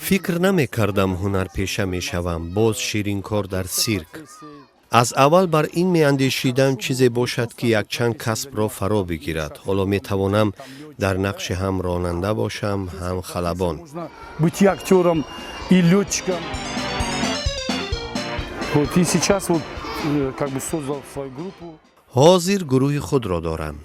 фикр намекардам ҳунарпеша мешавам, боз шириnkor дар сирк. аз аввал бар ин меандешидам чизе бошад ки якчанд касбро фаро бигирад. ҳоло метавонам дар нақши ҳам ронанда бошам, ҳам халабон. ҳозир гурӯҳи худро дорам.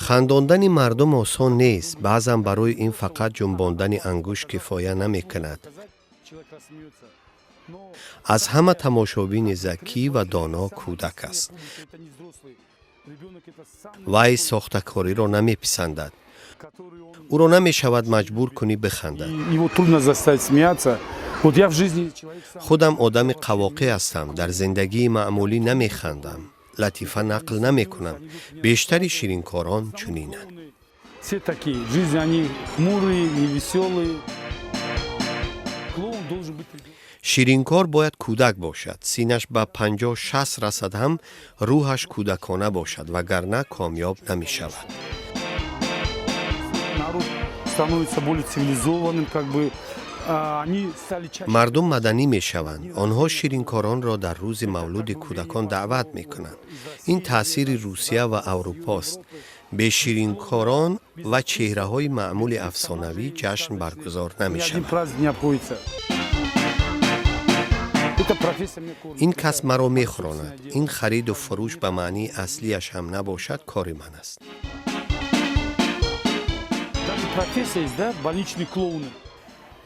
хандондани мардум осон нест. баъзан барои ин фақат ҷунбондани ангушт кифоя намекунад. аз ҳама тамошобини закӣ ва доно кӯдак аст. вай сохтакориро намеписандад. ӯро намешавад маҷбур кунӣ бихандад. худам одами қавоқӣ ҳастам. дар зиндагии маъмулӣ намехандам. латифа нақл намекунам. бештари ширинкорон чунинанд. ширинкор бояд кӯдак бошад. синаш ба 50-60 расад ҳам рӯҳаш кӯдакона бошад, вагарна комёб намешавад. мардум маданӣ мешаванд. онҳо ширинкоронро дар рӯзи мавлуди кӯдакон даъват мекунанд. ин таъсири русия ва аврупост. бе ширинкорон ва чеҳраҳои маъмули афсонавӣ ҷашн баргузор намешавад. ин касб маро мехӯронад. ин хариду фурӯш ба маънии аслияш ҳам набошад, кори ман аст.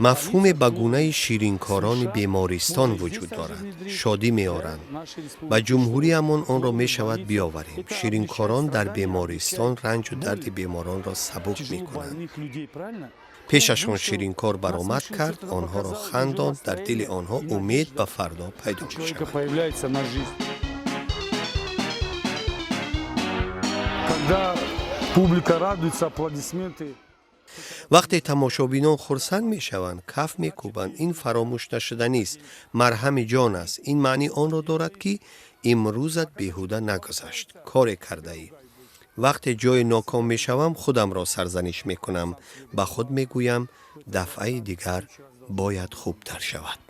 мафҳуме ба гунаи ширинкорони бемористон вуҷуд дорад. шодӣ меоранд. ба ҷумҳуриамон онро мешавад биёварем. ширинкорон дар бемористон ранҷу дарди беморонро сабук мекунанд. пешашон ширинкор баромад кард, онҳоро хандонд, дар дили онҳо умед ба фардо пайдо мешавад. вақте тамошобинон хурсанд мешаванд, каф мекӯбанд. ин фаромӯш нашуданист. марҳами ҷон аст. ин маънӣ онро дорад ки имрӯзат беҳуда нагузашт. коре кардаӣ. вақте ҷои ноком мешавам, худамро сарзаниш мекунам. ба худ мегӯям дафъаи дигар бояд хубтар шавад.